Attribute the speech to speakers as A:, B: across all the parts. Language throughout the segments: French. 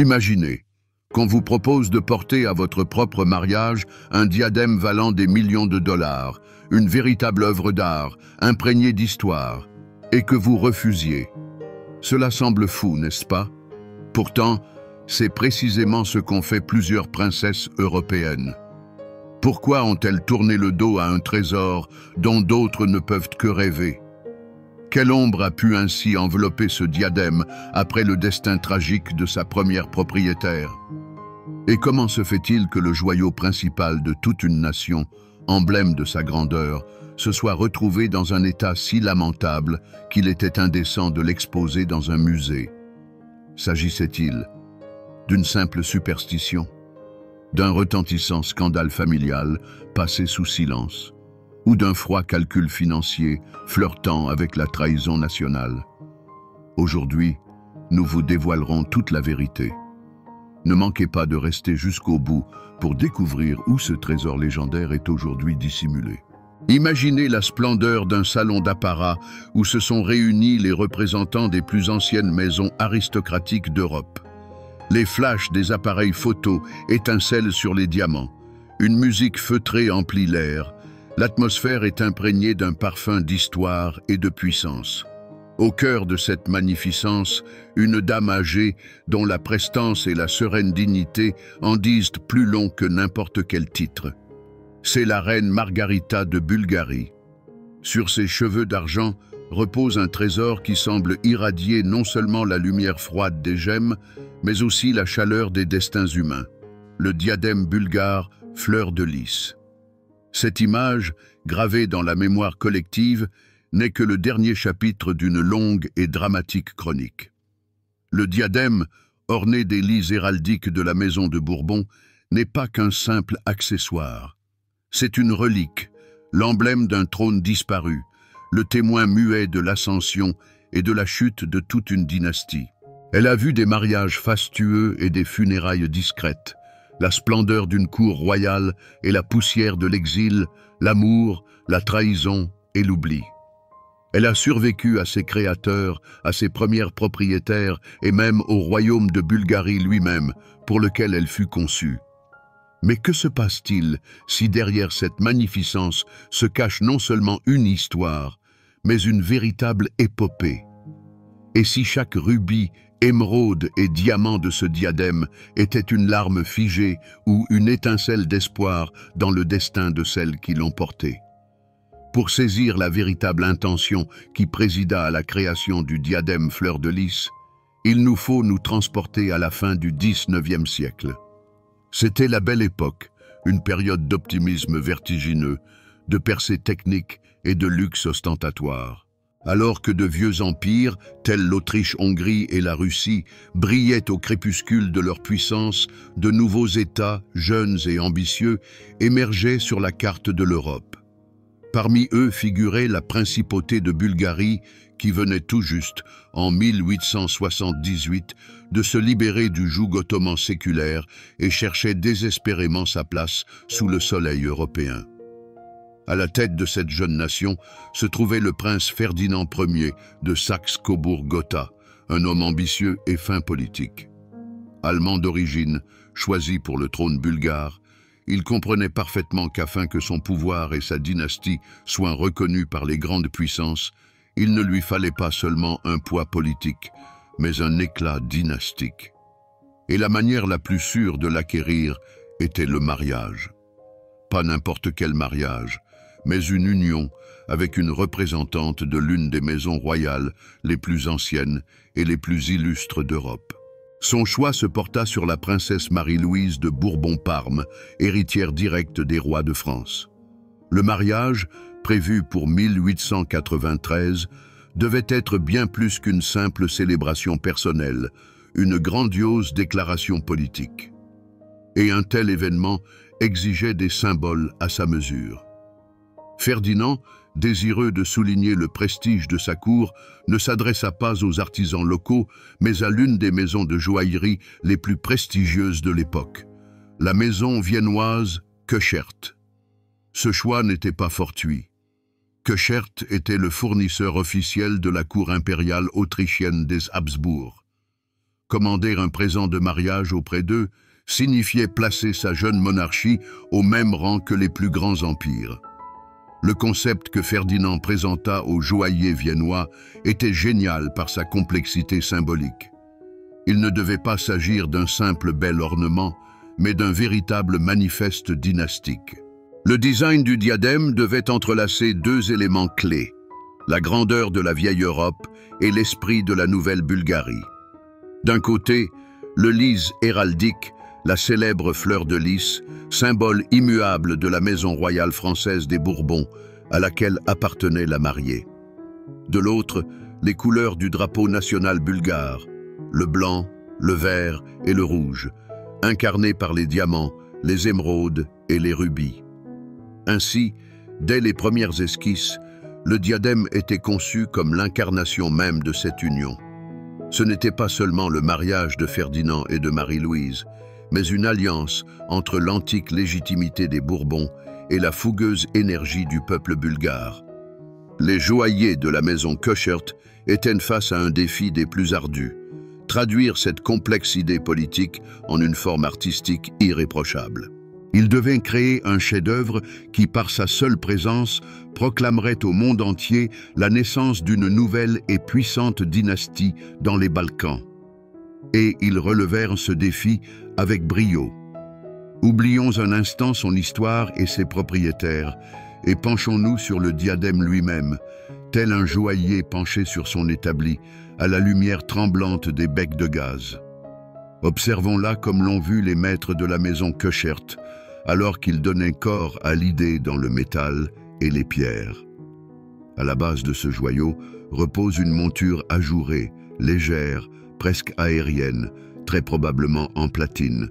A: Imaginez qu'on vous propose de porter à votre propre mariage un diadème valant des millions de dollars, une véritable œuvre d'art, imprégnée d'histoire, et que vous refusiez. Cela semble fou, n'est-ce pas? Pourtant, c'est précisément ce qu'ont fait plusieurs princesses européennes. Pourquoi ont-elles tourné le dos à un trésor dont d'autres ne peuvent que rêver? Quelle ombre a pu ainsi envelopper ce diadème après le destin tragique de sa première propriétaire? Et comment se fait-il que le joyau principal de toute une nation, emblème de sa grandeur, se soit retrouvé dans un état si lamentable qu'il était indécent de l'exposer dans un musée? S'agissait-il d'une simple superstition, d'un retentissant scandale familial passé sous silence, ou d'un froid calcul financier flirtant avec la trahison nationale? Aujourd'hui, nous vous dévoilerons toute la vérité. Ne manquez pas de rester jusqu'au bout pour découvrir où ce trésor légendaire est aujourd'hui dissimulé. Imaginez la splendeur d'un salon d'apparat où se sont réunis les représentants des plus anciennes maisons aristocratiques d'Europe. Les flashs des appareils photo étincellent sur les diamants. Une musique feutrée emplit l'air. L'atmosphère est imprégnée d'un parfum d'histoire et de puissance. Au cœur de cette magnificence, une dame âgée dont la prestance et la sereine dignité en disent plus long que n'importe quel titre. C'est la reine Margarita de Bulgarie. Sur ses cheveux d'argent repose un trésor qui semble irradier non seulement la lumière froide des gemmes, mais aussi la chaleur des destins humains. Le diadème bulgare, fleur de lys. Cette image, gravée dans la mémoire collective, n'est que le dernier chapitre d'une longue et dramatique chronique. Le diadème, orné des lys héraldiques de la maison de Bourbon, n'est pas qu'un simple accessoire. C'est une relique, l'emblème d'un trône disparu, le témoin muet de l'ascension et de la chute de toute une dynastie. Elle a vu des mariages fastueux et des funérailles discrètes, la splendeur d'une cour royale et la poussière de l'exil, l'amour, la trahison et l'oubli. Elle a survécu à ses créateurs, à ses premières propriétaires et même au royaume de Bulgarie lui-même, pour lequel elle fut conçue. Mais que se passe-t-il si derrière cette magnificence se cache non seulement une histoire, mais une véritable épopée? Et si chaque rubis, émeraude et diamant de ce diadème était une larme figée ou une étincelle d'espoir dans le destin de celles qui l'ont porté? Pour saisir la véritable intention qui présida à la création du diadème fleur de lys, il nous faut nous transporter à la fin du XIXe siècle. C'était la belle époque, une période d'optimisme vertigineux, de percées techniques et de luxe ostentatoire. Alors que de vieux empires, tels l'Autriche-Hongrie et la Russie, brillaient au crépuscule de leur puissance, de nouveaux États, jeunes et ambitieux, émergeaient sur la carte de l'Europe. Parmi eux figurait la principauté de Bulgarie qui venait tout juste, en 1878, de se libérer du joug ottoman séculaire et cherchait désespérément sa place sous le soleil européen. À la tête de cette jeune nation se trouvait le prince Ferdinand Ier de Saxe-Cobourg-Gotha, un homme ambitieux et fin politique. Allemand d'origine, choisi pour le trône bulgare, il comprenait parfaitement qu'afin que son pouvoir et sa dynastie soient reconnus par les grandes puissances, il ne lui fallait pas seulement un poids politique, mais un éclat dynastique. Et la manière la plus sûre de l'acquérir était le mariage. Pas n'importe quel mariage, mais une union avec une représentante de l'une des maisons royales les plus anciennes et les plus illustres d'Europe. Son choix se porta sur la princesse Marie-Louise de Bourbon-Parme, héritière directe des rois de France. Le mariage, prévu pour 1893, devait être bien plus qu'une simple célébration personnelle, une grandiose déclaration politique. Et un tel événement exigeait des symboles à sa mesure. Ferdinand, désireux de souligner le prestige de sa cour, ne s'adressa pas aux artisans locaux, mais à l'une des maisons de joaillerie les plus prestigieuses de l'époque, la maison viennoise Köchert. Ce choix n'était pas fortuit. Köchert était le fournisseur officiel de la cour impériale autrichienne des Habsbourg. Commander un présent de mariage auprès d'eux signifiait placer sa jeune monarchie au même rang que les plus grands empires. Le concept que Ferdinand présenta aux joailliers viennois était génial par sa complexité symbolique. Il ne devait pas s'agir d'un simple bel ornement, mais d'un véritable manifeste dynastique. Le design du diadème devait entrelacer deux éléments clés, la grandeur de la vieille Europe et l'esprit de la nouvelle Bulgarie. D'un côté, le lys héraldique, la célèbre fleur de lys, symbole immuable de la maison royale française des Bourbons, à laquelle appartenait la mariée. De l'autre, les couleurs du drapeau national bulgare, le blanc, le vert et le rouge, incarnés par les diamants, les émeraudes et les rubis. Ainsi, dès les premières esquisses, le diadème était conçu comme l'incarnation même de cette union. Ce n'était pas seulement le mariage de Ferdinand et de Marie-Louise, mais une alliance entre l'antique légitimité des Bourbons et la fougueuse énergie du peuple bulgare. Les joailliers de la maison Köchert étaient face à un défi des plus ardus, traduire cette complexe idée politique en une forme artistique irréprochable. Ils devaient créer un chef-d'œuvre qui, par sa seule présence, proclamerait au monde entier la naissance d'une nouvelle et puissante dynastie dans les Balkans. Et ils relevèrent ce défi avec brio. Oublions un instant son histoire et ses propriétaires, et penchons-nous sur le diadème lui-même, tel un joaillier penché sur son établi, à la lumière tremblante des becs de gaz. Observons-la comme l'ont vu les maîtres de la maison Köchert, alors qu'ils donnaient corps à l'idée dans le métal et les pierres. À la base de ce joyau repose une monture ajourée, légère, presque aérienne, très probablement en platine,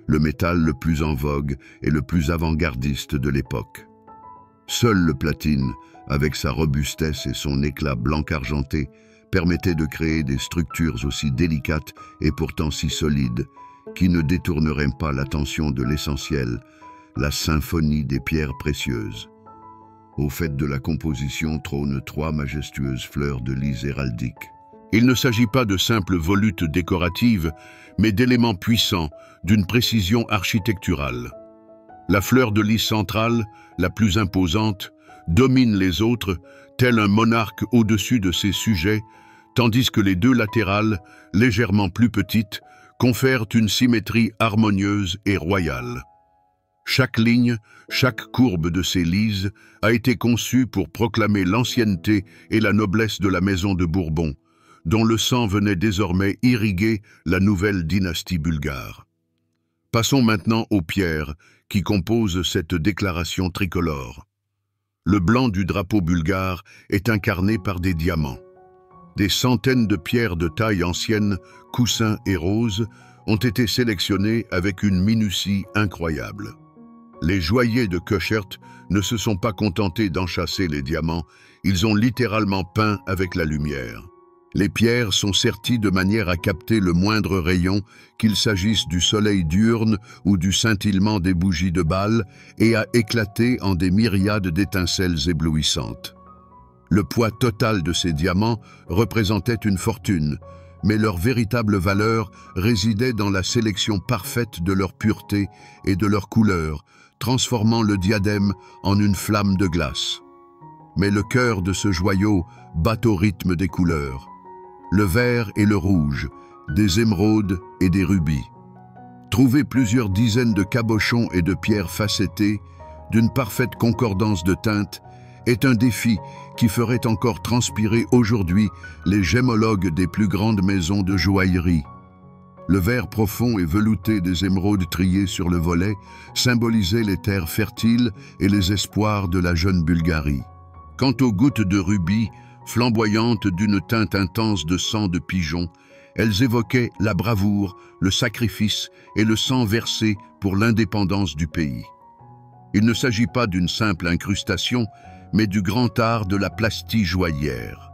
A: le métal le plus en vogue et le plus avant-gardiste de l'époque. Seul le platine, avec sa robustesse et son éclat blanc argenté, permettait de créer des structures aussi délicates et pourtant si solides, qui ne détourneraient pas l'attention de l'essentiel, la symphonie des pierres précieuses. Au fait de la composition trônent trois majestueuses fleurs de lys héraldiques. Il ne s'agit pas de simples volutes décoratives, mais d'éléments puissants, d'une précision architecturale. La fleur de lys centrale, la plus imposante, domine les autres, tel un monarque au-dessus de ses sujets, tandis que les deux latérales, légèrement plus petites, confèrent une symétrie harmonieuse et royale. Chaque ligne, chaque courbe de ces lys a été conçue pour proclamer l'ancienneté et la noblesse de la maison de Bourbon, dont le sang venait désormais irriguer la nouvelle dynastie bulgare. Passons maintenant aux pierres qui composent cette déclaration tricolore. Le blanc du drapeau bulgare est incarné par des diamants. Des centaines de pierres de taille ancienne, coussins et roses, ont été sélectionnées avec une minutie incroyable. Les joailliers de Köchert ne se sont pas contentés d'enchâsser les diamants, ils ont littéralement peint avec la lumière. Les pierres sont serties de manière à capter le moindre rayon, qu'il s'agisse du soleil diurne ou du scintillement des bougies de Bâle, et à éclater en des myriades d'étincelles éblouissantes. Le poids total de ces diamants représentait une fortune, mais leur véritable valeur résidait dans la sélection parfaite de leur pureté et de leur couleur, transformant le diadème en une flamme de glace. Mais le cœur de ce joyau bat au rythme des couleurs. Le vert et le rouge, des émeraudes et des rubis. Trouver plusieurs dizaines de cabochons et de pierres facettées, d'une parfaite concordance de teintes, est un défi qui ferait encore transpirer aujourd'hui les gémologues des plus grandes maisons de joaillerie. Le vert profond et velouté des émeraudes triées sur le volet symbolisait les terres fertiles et les espoirs de la jeune Bulgarie. Quant aux gouttes de rubis, flamboyantes d'une teinte intense de sang de pigeon, elles évoquaient la bravoure, le sacrifice et le sang versé pour l'indépendance du pays. Il ne s'agit pas d'une simple incrustation, mais du grand art de la plastie joaillière.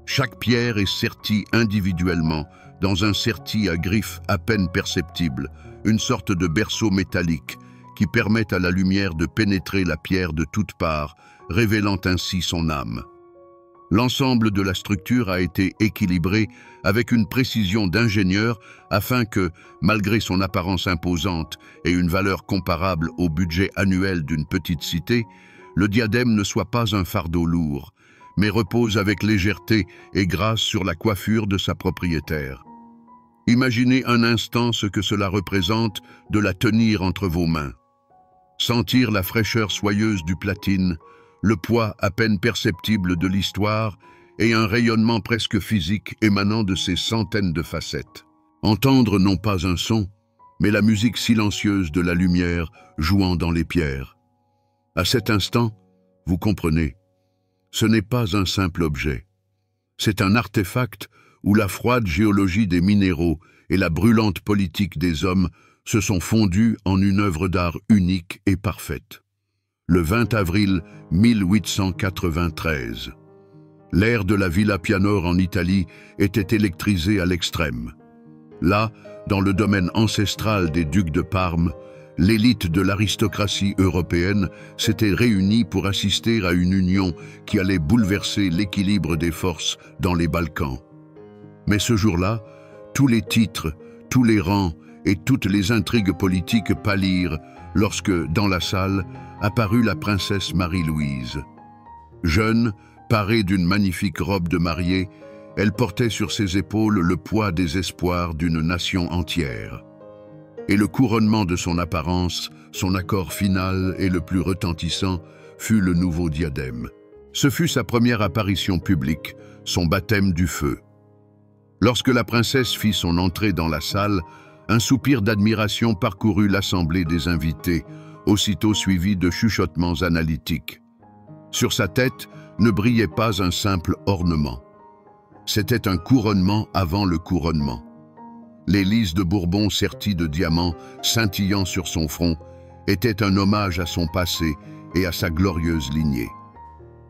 A: Chaque pierre est sertie individuellement dans un sertis à griffes à peine perceptible, une sorte de berceau métallique qui permet à la lumière de pénétrer la pierre de toutes parts, révélant ainsi son âme. L'ensemble de la structure a été équilibré avec une précision d'ingénieur afin que, malgré son apparence imposante et une valeur comparable au budget annuel d'une petite cité, le diadème ne soit pas un fardeau lourd, mais repose avec légèreté et grâce sur la coiffure de sa propriétaire. Imaginez un instant ce que cela représente de la tenir entre vos mains. Sentir la fraîcheur soyeuse du platine, le poids à peine perceptible de l'histoire et un rayonnement presque physique émanant de ces centaines de facettes. Entendre non pas un son, mais la musique silencieuse de la lumière jouant dans les pierres. À cet instant, vous comprenez, ce n'est pas un simple objet. C'est un artefact où la froide géologie des minéraux et la brûlante politique des hommes se sont fondus en une œuvre d'art unique et parfaite. Le 20 avril 1893. L'air de la Villa Pianor en Italie était électrisé à l'extrême. Là, dans le domaine ancestral des ducs de Parme, l'élite de l'aristocratie européenne s'était réunie pour assister à une union qui allait bouleverser l'équilibre des forces dans les Balkans. Mais ce jour-là, tous les titres, tous les rangs et toutes les intrigues politiques pâlirent lorsque, dans la salle, apparut la princesse Marie-Louise. Jeune, parée d'une magnifique robe de mariée, elle portait sur ses épaules le poids des espoirs d'une nation entière. Et le couronnement de son apparence, son accord final et le plus retentissant, fut le nouveau diadème. Ce fut sa première apparition publique, son baptême du feu. Lorsque la princesse fit son entrée dans la salle, un soupir d'admiration parcourut l'assemblée des invités, aussitôt suivi de chuchotements analytiques. Sur sa tête ne brillait pas un simple ornement. C'était un couronnement avant le couronnement. Les lys de Bourbon sertis de diamants, scintillant sur son front, étaient un hommage à son passé et à sa glorieuse lignée.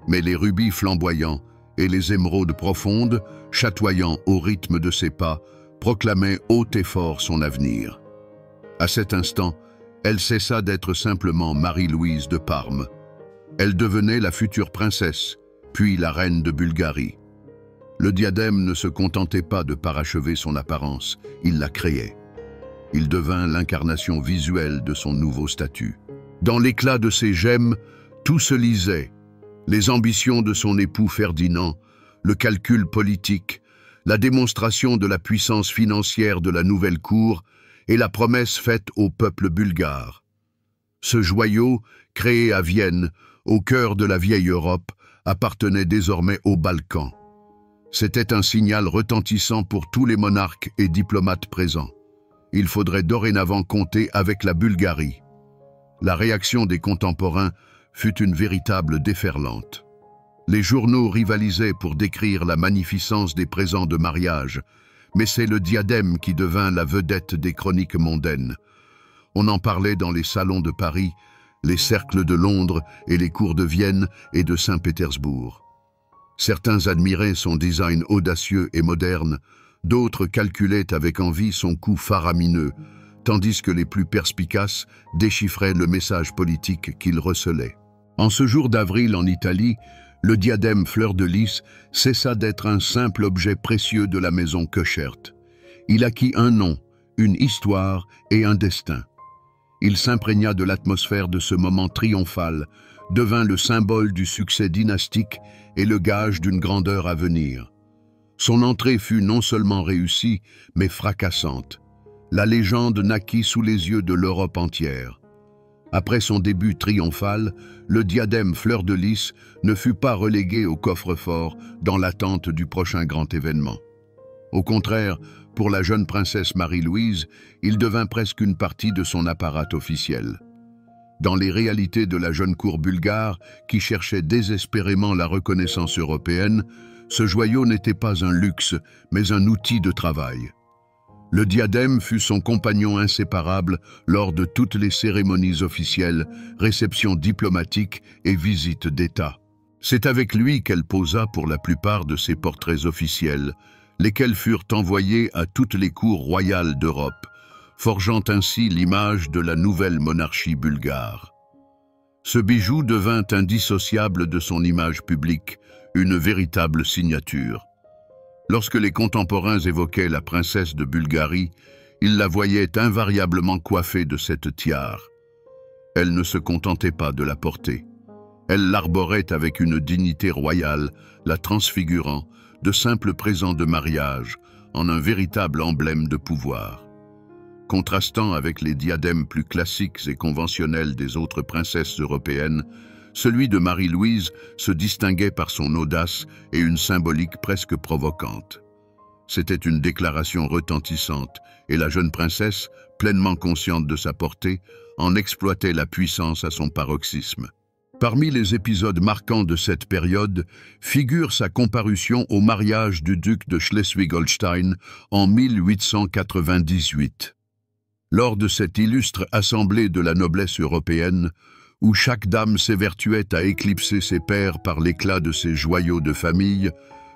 A: Mais les rubis flamboyants et les émeraudes profondes, chatoyant au rythme de ses pas, proclamaient haut et fort son avenir. À cet instant, elle cessa d'être simplement Marie-Louise de Parme. Elle devenait la future princesse, puis la reine de Bulgarie. Le diadème ne se contentait pas de parachever son apparence, il la créait. Il devint l'incarnation visuelle de son nouveau statut. Dans l'éclat de ses gemmes, tout se lisait. Les ambitions de son époux Ferdinand, le calcul politique, la démonstration de la puissance financière de la nouvelle cour et la promesse faite au peuple bulgare. Ce joyau, créé à Vienne, au cœur de la vieille Europe, appartenait désormais aux Balkans. C'était un signal retentissant pour tous les monarques et diplomates présents. Il faudrait dorénavant compter avec la Bulgarie. La réaction des contemporains fut une véritable déferlante. Les journaux rivalisaient pour décrire la magnificence des présents de mariage, mais c'est le diadème qui devint la vedette des chroniques mondaines. On en parlait dans les salons de Paris, les cercles de Londres et les cours de Vienne et de Saint-Pétersbourg. Certains admiraient son design audacieux et moderne, d'autres calculaient avec envie son coût faramineux, tandis que les plus perspicaces déchiffraient le message politique qu'il recelait. En ce jour d'avril en Italie, le diadème fleur de lys cessa d'être un simple objet précieux de la maison Köchert. Il acquit un nom, une histoire et un destin. Il s'imprégna de l'atmosphère de ce moment triomphal, devint le symbole du succès dynastique et le gage d'une grandeur à venir. Son entrée fut non seulement réussie, mais fracassante. La légende naquit sous les yeux de l'Europe entière. Après son début triomphal, le diadème fleur de lys ne fut pas relégué au coffre-fort dans l'attente du prochain grand événement. Au contraire, pour la jeune princesse Marie-Louise, il devint presque une partie de son apparat officiel. Dans les réalités de la jeune cour bulgare, qui cherchait désespérément la reconnaissance européenne, ce joyau n'était pas un luxe, mais un outil de travail. Le diadème fut son compagnon inséparable lors de toutes les cérémonies officielles, réceptions diplomatiques et visites d'État. C'est avec lui qu'elle posa pour la plupart de ses portraits officiels, lesquels furent envoyés à toutes les cours royales d'Europe, forgeant ainsi l'image de la nouvelle monarchie bulgare. Ce bijou devint indissociable de son image publique, une véritable signature. Lorsque les contemporains évoquaient la princesse de Bulgarie, ils la voyaient invariablement coiffée de cette tiare. Elle ne se contentait pas de la porter. Elle l'arborait avec une dignité royale, la transfigurant de simples présents de mariage en un véritable emblème de pouvoir. Contrastant avec les diadèmes plus classiques et conventionnels des autres princesses européennes, celui de Marie-Louise se distinguait par son audace et une symbolique presque provocante. C'était une déclaration retentissante, et la jeune princesse, pleinement consciente de sa portée, en exploitait la puissance à son paroxysme. Parmi les épisodes marquants de cette période figure sa comparution au mariage du duc de Schleswig-Holstein en 1898. Lors de cette illustre assemblée de la noblesse européenne, où chaque dame s'évertuait à éclipser ses pairs par l'éclat de ses joyaux de famille,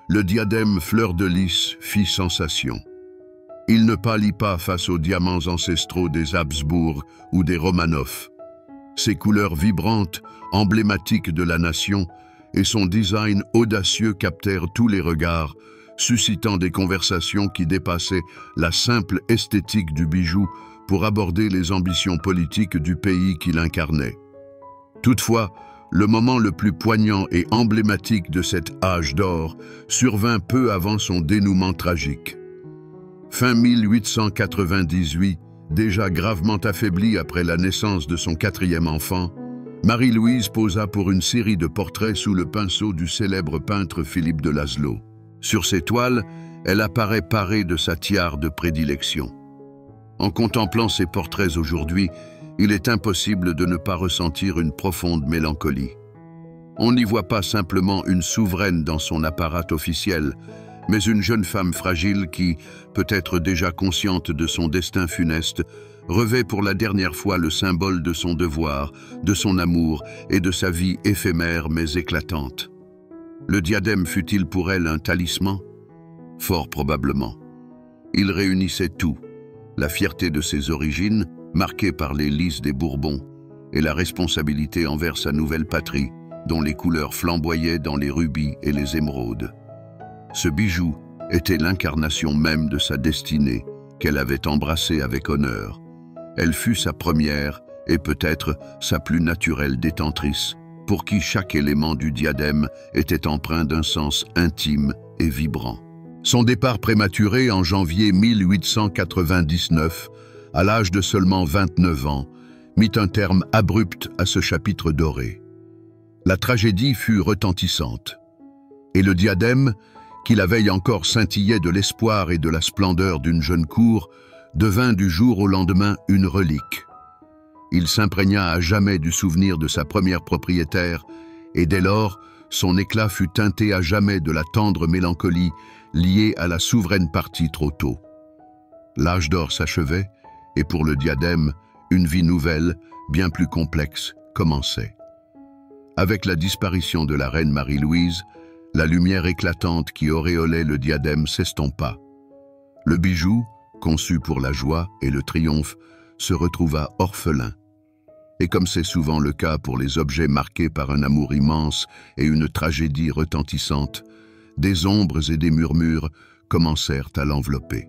A: le diadème fleur de lys fit sensation. Il ne pâlit pas face aux diamants ancestraux des Habsbourg ou des Romanov. Ses couleurs vibrantes, emblématiques de la nation, et son design audacieux captèrent tous les regards, suscitant des conversations qui dépassaient la simple esthétique du bijou pour aborder les ambitions politiques du pays qu'il incarnait. Toutefois, le moment le plus poignant et emblématique de cet âge d'or survint peu avant son dénouement tragique. Fin 1898, déjà gravement affaiblie après la naissance de son 4e enfant, Marie-Louise posa pour une série de portraits sous le pinceau du célèbre peintre Philippe de Laszlo. Sur ces toiles, elle apparaît parée de sa tiare de prédilection. En contemplant ces portraits aujourd'hui, il est impossible de ne pas ressentir une profonde mélancolie. On n'y voit pas simplement une souveraine dans son apparat officiel, mais une jeune femme fragile qui, peut-être déjà consciente de son destin funeste, revêt pour la dernière fois le symbole de son devoir, de son amour et de sa vie éphémère mais éclatante. Le diadème fut-il pour elle un talisman? Fort probablement. Il réunissait tout, la fierté de ses origines, marquée par les lys des Bourbons, et la responsabilité envers sa nouvelle patrie, dont les couleurs flamboyaient dans les rubis et les émeraudes. Ce bijou était l'incarnation même de sa destinée, qu'elle avait embrassée avec honneur. Elle fut sa première et peut-être sa plus naturelle détentrice, pour qui chaque élément du diadème était empreint d'un sens intime et vibrant. Son départ prématuré en janvier 1899, à l'âge de seulement 29 ans, mit un terme abrupt à ce chapitre doré. La tragédie fut retentissante, et le diadème, qui la veille encore scintillait de l'espoir et de la splendeur d'une jeune cour, devint du jour au lendemain une relique. Il s'imprégna à jamais du souvenir de sa première propriétaire, et dès lors, son éclat fut teinté à jamais de la tendre mélancolie liée à la souveraine partie trop tôt. L'âge d'or s'achevait, et pour le diadème, une vie nouvelle, bien plus complexe, commençait. Avec la disparition de la reine Marie-Louise, la lumière éclatante qui auréolait le diadème s'estompa. Le bijou, conçu pour la joie et le triomphe, se retrouva orphelin. Et comme c'est souvent le cas pour les objets marqués par un amour immense et une tragédie retentissante, des ombres et des murmures commencèrent à l'envelopper.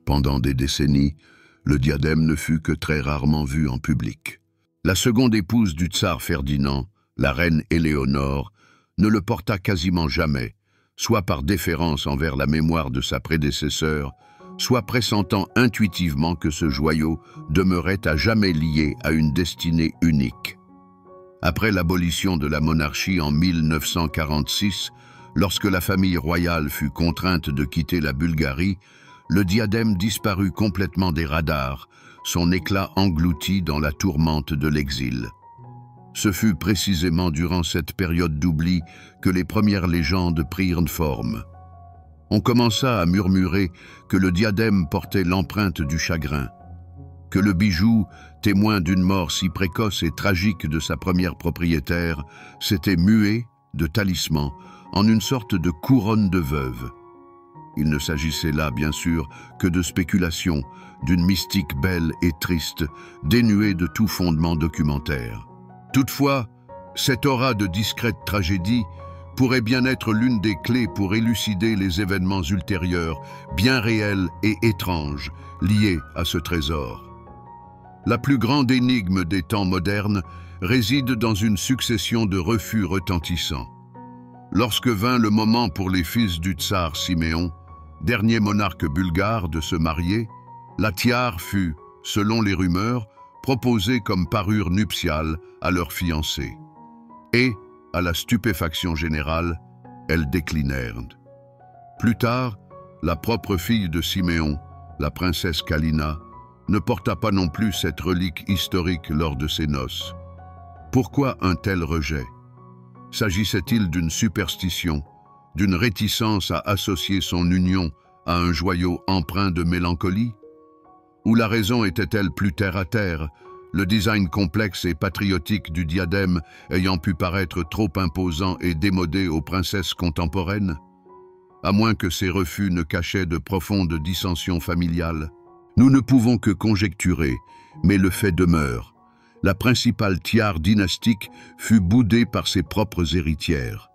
A: Pendant des décennies, le diadème ne fut que très rarement vu en public. La seconde épouse du tsar Ferdinand, la reine Éléonore, ne le porta quasiment jamais, soit par déférence envers la mémoire de sa prédécesseur, soit pressentant intuitivement que ce joyau demeurait à jamais lié à une destinée unique. Après l'abolition de la monarchie en 1946, lorsque la famille royale fut contrainte de quitter la Bulgarie, le diadème disparut complètement des radars, son éclat englouti dans la tourmente de l'exil. Ce fut précisément durant cette période d'oubli que les premières légendes prirent forme. On commença à murmurer que le diadème portait l'empreinte du chagrin, que le bijou, témoin d'une mort si précoce et tragique de sa première propriétaire, s'était mué, de talisman, en une sorte de couronne de veuve. Il ne s'agissait là, bien sûr, que de spéculations, d'une mystique belle et triste, dénuée de tout fondement documentaire. Toutefois, cette aura de discrète tragédie pourrait bien être l'une des clés pour élucider les événements ultérieurs, bien réels et étranges, liés à ce trésor. La plus grande énigme des temps modernes réside dans une succession de refus retentissants. Lorsque vint le moment pour les fils du tsar Siméon, dernier monarque bulgare, de se marier, la tiare fut, selon les rumeurs, proposée comme parure nuptiale à leurs fiancés. Et, à la stupéfaction générale, elles déclinèrent. Plus tard, la propre fille de Siméon, la princesse Kalina, ne porta pas non plus cette relique historique lors de ses noces. Pourquoi un tel rejet? S'agissait-il d'une superstition, d'une réticence à associer son union à un joyau empreint de mélancolie? Ou la raison était-elle plus terre à terre, le design complexe et patriotique du diadème ayant pu paraître trop imposant et démodé aux princesses contemporaines? À moins que ces refus ne cachaient de profondes dissensions familiales. Nous ne pouvons que conjecturer, mais le fait demeure. La principale tiare dynastique fut boudée par ses propres héritières.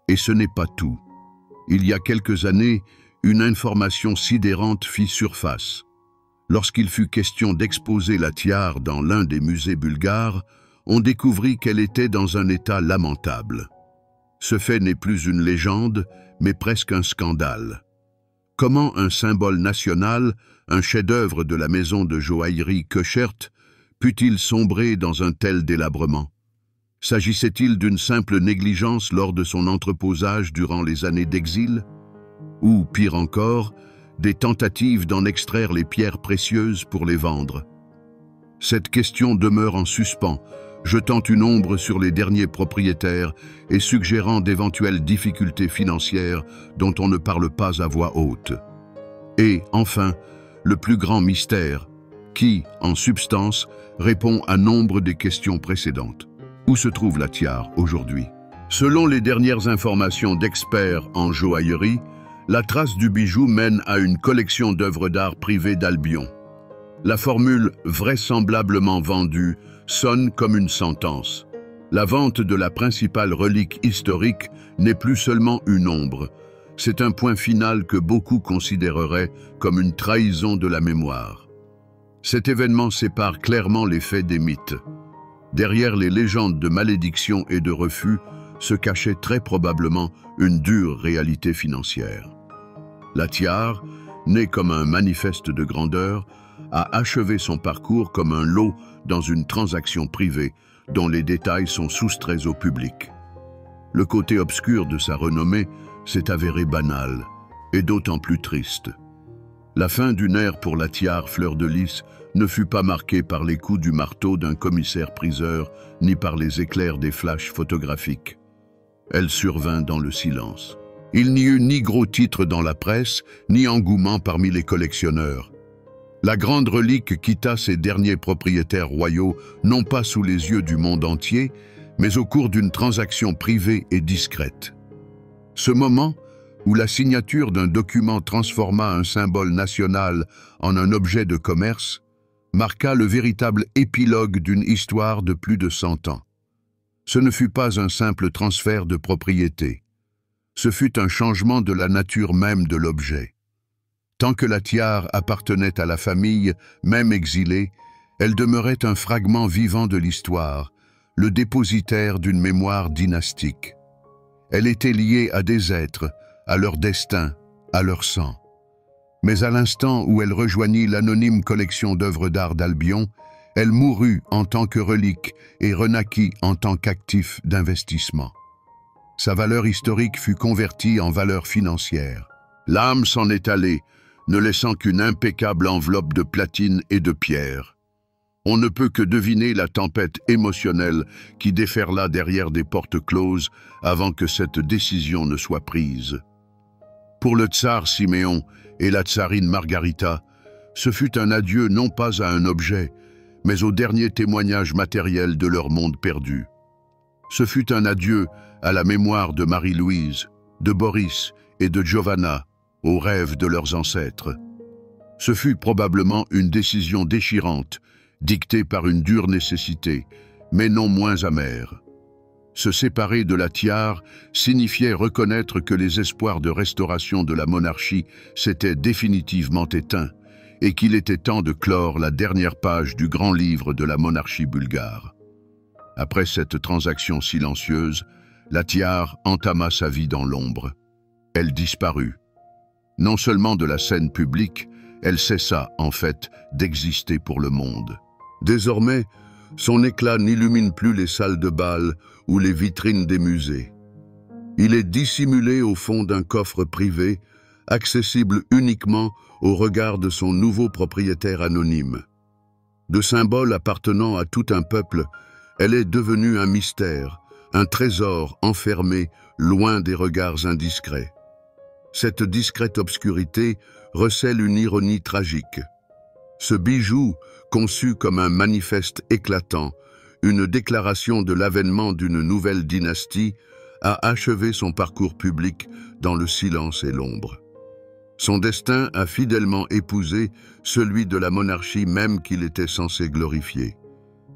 A: Et ce n'est pas tout. Il y a quelques années, une information sidérante fit surface. Lorsqu'il fut question d'exposer la tiare dans l'un des musées bulgares, on découvrit qu'elle était dans un état lamentable. Ce fait n'est plus une légende, mais presque un scandale. Comment un symbole national, un chef-d'œuvre de la maison de joaillerie Köchert, put-il sombrer dans un tel délabrement? S'agissait-il d'une simple négligence lors de son entreposage durant les années d'exil? Ou, pire encore, des tentatives d'en extraire les pierres précieuses pour les vendre? Cette question demeure en suspens, jetant une ombre sur les derniers propriétaires et suggérant d'éventuelles difficultés financières dont on ne parle pas à voix haute. Et, enfin, le plus grand mystère, qui, en substance, répond à nombre des questions précédentes. Où se trouve la tiare aujourd'hui? Selon les dernières informations d'experts en joaillerie, la trace du bijou mène à une collection d'œuvres d'art privées d'Albion. La formule vraisemblablement vendue sonne comme une sentence. La vente de la principale relique historique n'est plus seulement une ombre. C'est un point final que beaucoup considéreraient comme une trahison de la mémoire. Cet événement sépare clairement les faits des mythes. Derrière les légendes de malédiction et de refus se cachait très probablement une dure réalité financière. La tiare, née comme un manifeste de grandeur, a achevé son parcours comme un lot dans une transaction privée dont les détails sont soustraits au public. Le côté obscur de sa renommée s'est avéré banal, et d'autant plus triste. La fin d'une ère pour la tiare fleur de lys ne fut pas marquée par les coups du marteau d'un commissaire-priseur, ni par les éclairs des flashs photographiques. Elle survint dans le silence. Il n'y eut ni gros titres dans la presse, ni engouement parmi les collectionneurs. La grande relique quitta ses derniers propriétaires royaux, non pas sous les yeux du monde entier, mais au cours d'une transaction privée et discrète. Ce moment, où la signature d'un document transforma un symbole national en un objet de commerce, marqua le véritable épilogue d'une histoire de plus de 100 ans. Ce ne fut pas un simple transfert de propriété. Ce fut un changement de la nature même de l'objet. Tant que la tiare appartenait à la famille, même exilée, elle demeurait un fragment vivant de l'histoire, le dépositaire d'une mémoire dynastique. Elle était liée à des êtres, à leur destin, à leur sang. Mais à l'instant où elle rejoignit l'anonyme collection d'œuvres d'art d'Albion, elle mourut en tant que relique et renaquit en tant qu'actif d'investissement. Sa valeur historique fut convertie en valeur financière. L'âme s'en est allée, ne laissant qu'une impeccable enveloppe de platine et de pierre. On ne peut que deviner la tempête émotionnelle qui déferla derrière des portes closes avant que cette décision ne soit prise. Pour le tsar Siméon et la tsarine Margarita, ce fut un adieu non pas à un objet, mais au dernier témoignage matériel de leur monde perdu. Ce fut un adieu à la mémoire de Marie-Louise, de Boris et de Giovanna, aux rêves de leurs ancêtres. Ce fut probablement une décision déchirante, dictée par une dure nécessité, mais non moins amère. Se séparer de la tiare signifiait reconnaître que les espoirs de restauration de la monarchie s'étaient définitivement éteints et qu'il était temps de clore la dernière page du grand livre de la monarchie bulgare. Après cette transaction silencieuse, la tiare entama sa vie dans l'ombre. Elle disparut. Non seulement de la scène publique, elle cessa, en fait, d'exister pour le monde. Désormais, son éclat n'illumine plus les salles de bal ou les vitrines des musées. Il est dissimulé au fond d'un coffre privé, accessible uniquement au regard de son nouveau propriétaire anonyme. De symbole appartenant à tout un peuple, elle est devenue un mystère, un trésor enfermé loin des regards indiscrets. Cette discrète obscurité recèle une ironie tragique. Ce bijou, conçu comme un manifeste éclatant, une déclaration de l'avènement d'une nouvelle dynastie, a achevé son parcours public dans le silence et l'ombre. Son destin a fidèlement épousé celui de la monarchie même qu'il était censé glorifier.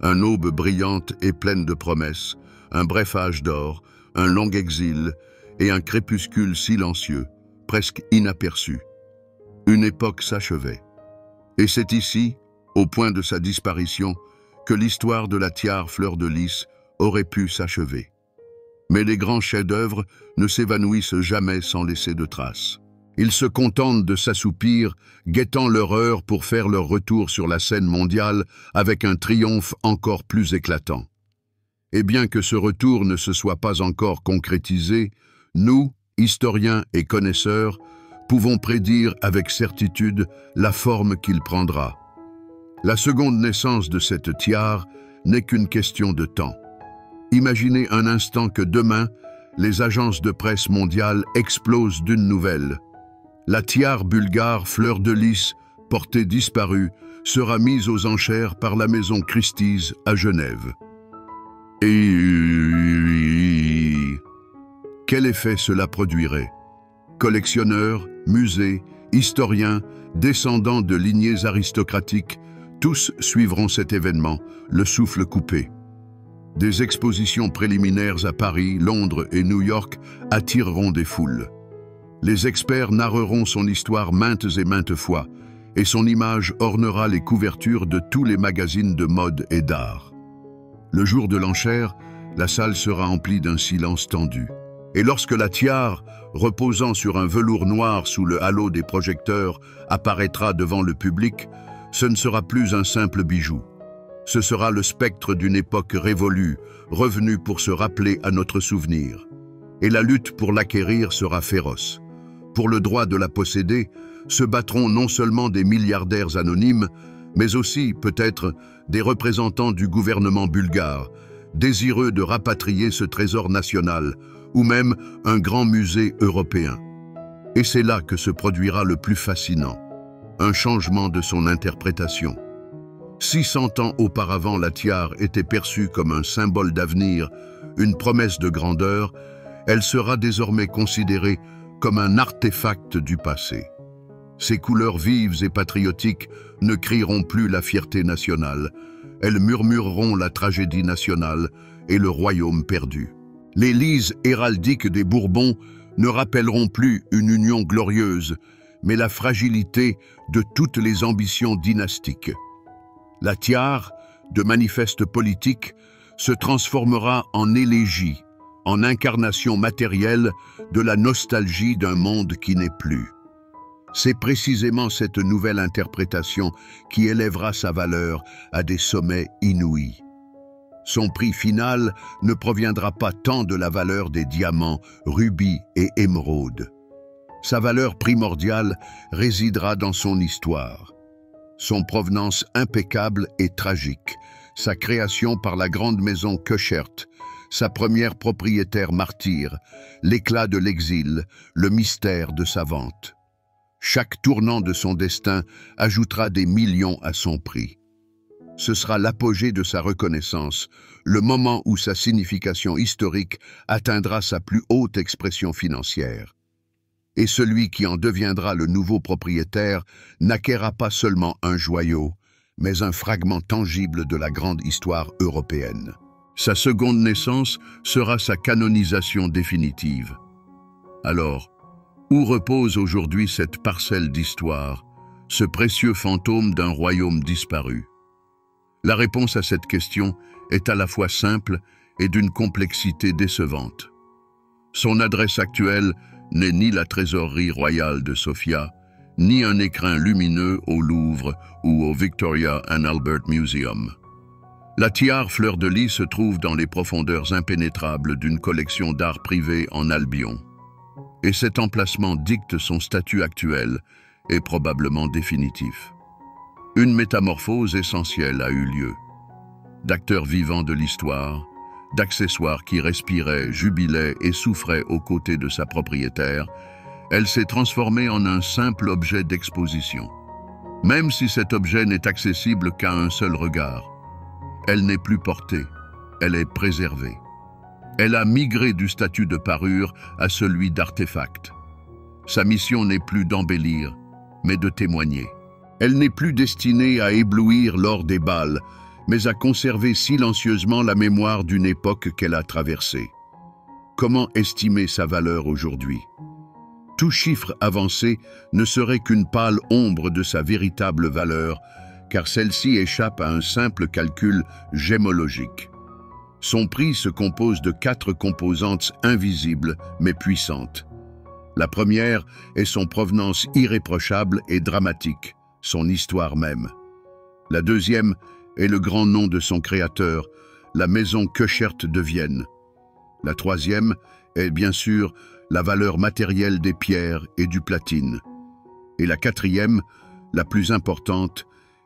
A: Un aube brillante et pleine de promesses, un bref âge d'or, un long exil et un crépuscule silencieux, presque inaperçu. Une époque s'achevait. Et c'est ici, au point de sa disparition, que l'histoire de la tiare fleur de lys aurait pu s'achever. Mais les grands chefs-d'œuvre ne s'évanouissent jamais sans laisser de traces. Ils se contentent de s'assoupir, guettant leur heure pour faire leur retour sur la scène mondiale avec un triomphe encore plus éclatant. Et bien que ce retour ne se soit pas encore concrétisé, nous, historiens et connaisseurs, pouvons prédire avec certitude la forme qu'il prendra. La seconde naissance de cette tiare n'est qu'une question de temps. Imaginez un instant que demain, les agences de presse mondiales explosent d'une nouvelle. La tiare bulgare fleur de lys, portée disparue, sera mise aux enchères par la maison Christie's à Genève. Et quel effet cela produirait? Collectionneurs, musées, historiens, descendants de lignées aristocratiques, tous suivront cet événement, le souffle coupé. Des expositions préliminaires à Paris, Londres et New York attireront des foules. Les experts narreront son histoire maintes et maintes fois, et son image ornera les couvertures de tous les magazines de mode et d'art. Le jour de l'enchère, la salle sera emplie d'un silence tendu. Et lorsque la tiare, reposant sur un velours noir sous le halo des projecteurs, apparaîtra devant le public, ce ne sera plus un simple bijou. Ce sera le spectre d'une époque révolue, revenue pour se rappeler à notre souvenir. Et la lutte pour l'acquérir sera féroce. Pour le droit de la posséder, se battront non seulement des milliardaires anonymes, mais aussi, peut-être, des représentants du gouvernement bulgare, désireux de rapatrier ce trésor national, ou même un grand musée européen. Et c'est là que se produira le plus fascinant, un changement de son interprétation. 600 ans auparavant, la tiare était perçue comme un symbole d'avenir, une promesse de grandeur. Elle sera désormais considérée comme un artefact du passé. Ses couleurs vives et patriotiques ne crieront plus la fierté nationale, elles murmureront la tragédie nationale et le royaume perdu. Les lises héraldiques des Bourbons ne rappelleront plus une union glorieuse, mais la fragilité de toutes les ambitions dynastiques. La tiare, de manifeste politique, se transformera en élégie, en incarnation matérielle de la nostalgie d'un monde qui n'est plus. C'est précisément cette nouvelle interprétation qui élèvera sa valeur à des sommets inouïs. Son prix final ne proviendra pas tant de la valeur des diamants, rubis et émeraudes. Sa valeur primordiale résidera dans son histoire. Son provenance impeccable et tragique, sa création par la grande maison Köchert, sa première propriétaire martyre, l'éclat de l'exil, le mystère de sa vente. Chaque tournant de son destin ajoutera des millions à son prix. Ce sera l'apogée de sa reconnaissance, le moment où sa signification historique atteindra sa plus haute expression financière. Et celui qui en deviendra le nouveau propriétaire n'acquérera pas seulement un joyau, mais un fragment tangible de la grande histoire européenne. Sa seconde naissance sera sa canonisation définitive. Alors, où repose aujourd'hui cette parcelle d'histoire, ce précieux fantôme d'un royaume disparu? La réponse à cette question est à la fois simple et d'une complexité décevante. Son adresse actuelle n'est ni la trésorerie royale de Sofia, ni un écrin lumineux au Louvre ou au Victoria and Albert Museum. La tiare Fleur de Lys se trouve dans les profondeurs impénétrables d'une collection d'art privé en Albion. Et cet emplacement dicte son statut actuel et probablement définitif. Une métamorphose essentielle a eu lieu. D'acteur vivant de l'histoire, d'accessoire qui respirait, jubilait et souffrait aux côtés de sa propriétaire, elle s'est transformée en un simple objet d'exposition. Même si cet objet n'est accessible qu'à un seul regard, elle n'est plus portée, elle est préservée. Elle a migré du statut de parure à celui d'artefact. Sa mission n'est plus d'embellir, mais de témoigner. Elle n'est plus destinée à éblouir lors des bals, mais à conserver silencieusement la mémoire d'une époque qu'elle a traversée. Comment estimer sa valeur aujourd'hui? Tout chiffre avancé ne serait qu'une pâle ombre de sa véritable valeur, car celle-ci échappe à un simple calcul gémologique. Son prix se compose de 4 composantes invisibles mais puissantes. La première est son provenance irréprochable et dramatique, son histoire même. La deuxième est le grand nom de son créateur, la maison Köchert de Vienne. La troisième est bien sûr la valeur matérielle des pierres et du platine. Et la quatrième, la plus importante,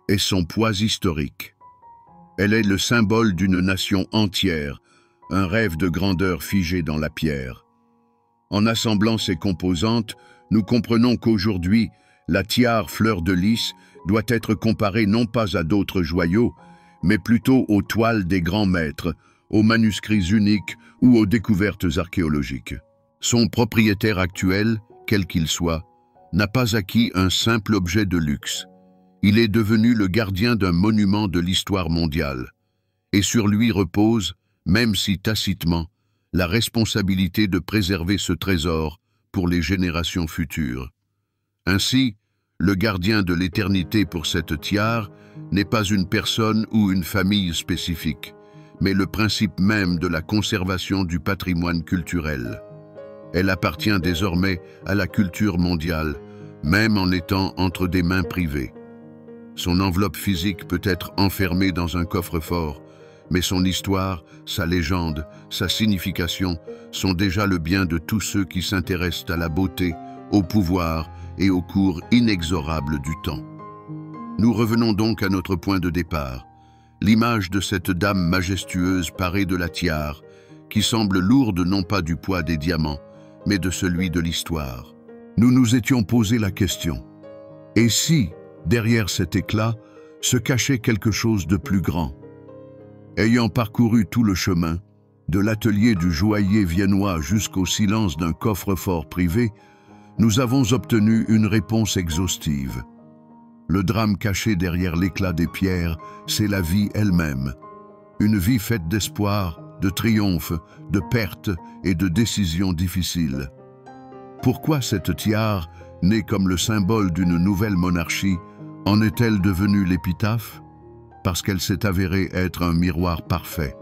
A: est son poids historique. Elle est le symbole d'une nation entière, un rêve de grandeur figé dans la pierre. En assemblant ces composantes, nous comprenons qu'aujourd'hui, la tiare Fleur de Lys doit être comparée non pas à d'autres joyaux, mais plutôt aux toiles des grands maîtres, aux manuscrits uniques ou aux découvertes archéologiques. Son propriétaire actuel, quel qu'il soit, n'a pas acquis un simple objet de luxe. Il est devenu le gardien d'un monument de l'histoire mondiale. Et sur lui repose, même si tacitement, la responsabilité de préserver ce trésor pour les générations futures. Ainsi, le gardien de l'éternité pour cette tiare n'est pas une personne ou une famille spécifique, mais le principe même de la conservation du patrimoine culturel. Elle appartient désormais à la culture mondiale, même en étant entre des mains privées. Son enveloppe physique peut être enfermée dans un coffre-fort, mais son histoire, sa légende, sa signification sont déjà le bien de tous ceux qui s'intéressent à la beauté, au pouvoir et au cours inexorable du temps. Nous revenons donc à notre point de départ, l'image de cette dame majestueuse parée de la tiare, qui semble lourde non pas du poids des diamants, mais de celui de l'histoire. Nous nous étions posé la question, et si, derrière cet éclat, se cachait quelque chose de plus grand? Ayant parcouru tout le chemin, de l'atelier du joaillier viennois jusqu'au silence d'un coffre-fort privé, nous avons obtenu une réponse exhaustive. Le drame caché derrière l'éclat des pierres, c'est la vie elle-même. Une vie faite d'espoir, de triomphe, de pertes et de décisions difficiles. Pourquoi cette tiare, née comme le symbole d'une nouvelle monarchie, en est-elle devenue l'épitaphe? Parce qu'elle s'est avérée être un miroir parfait.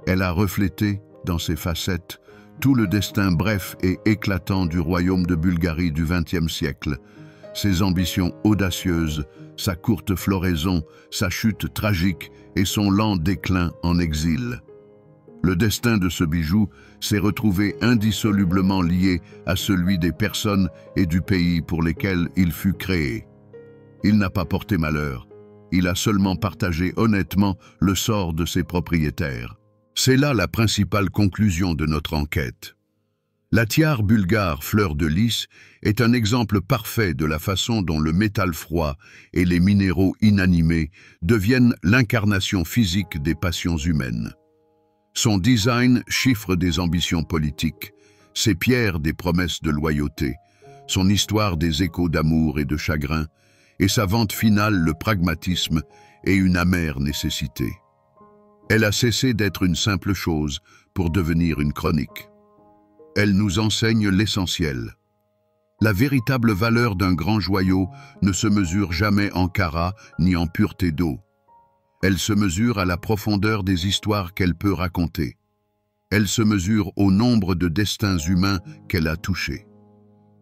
A: Elle a reflété, dans ses facettes, tout le destin bref et éclatant du royaume de Bulgarie du XXe siècle, ses ambitions audacieuses, sa courte floraison, sa chute tragique et son lent déclin en exil. Le destin de ce bijou s'est retrouvé indissolublement lié à celui des personnes et du pays pour lesquels il fut créé. Il n'a pas porté malheur, il a seulement partagé honnêtement le sort de ses propriétaires. C'est là la principale conclusion de notre enquête. La tiare bulgare Fleur de Lys est un exemple parfait de la façon dont le métal froid et les minéraux inanimés deviennent l'incarnation physique des passions humaines. Son design chiffre des ambitions politiques, ses pierres des promesses de loyauté, son histoire des échos d'amour et de chagrin, et sa vente finale le pragmatisme et une amère nécessité. Elle a cessé d'être une simple chose pour devenir une chronique. Elle nous enseigne l'essentiel. La véritable valeur d'un grand joyau ne se mesure jamais en carats ni en pureté d'eau. Elle se mesure à la profondeur des histoires qu'elle peut raconter. Elle se mesure au nombre de destins humains qu'elle a touchés.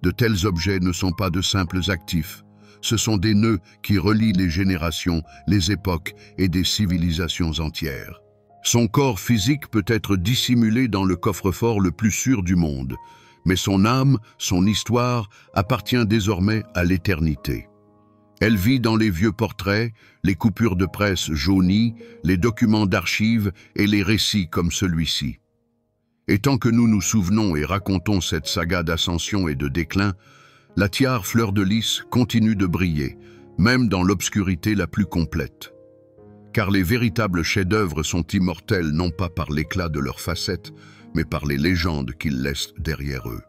A: De tels objets ne sont pas de simples actifs. Ce sont des nœuds qui relient les générations, les époques et des civilisations entières. Son corps physique peut être dissimulé dans le coffre-fort le plus sûr du monde, mais son âme, son histoire, appartient désormais à l'éternité. Elle vit dans les vieux portraits, les coupures de presse jaunies, les documents d'archives et les récits comme celui-ci. Et tant que nous nous souvenons et racontons cette saga d'ascension et de déclin, la tiare fleur de lys continue de briller, même dans l'obscurité la plus complète. Car les véritables chefs-d'œuvre sont immortels non pas par l'éclat de leurs facettes, mais par les légendes qu'ils laissent derrière eux.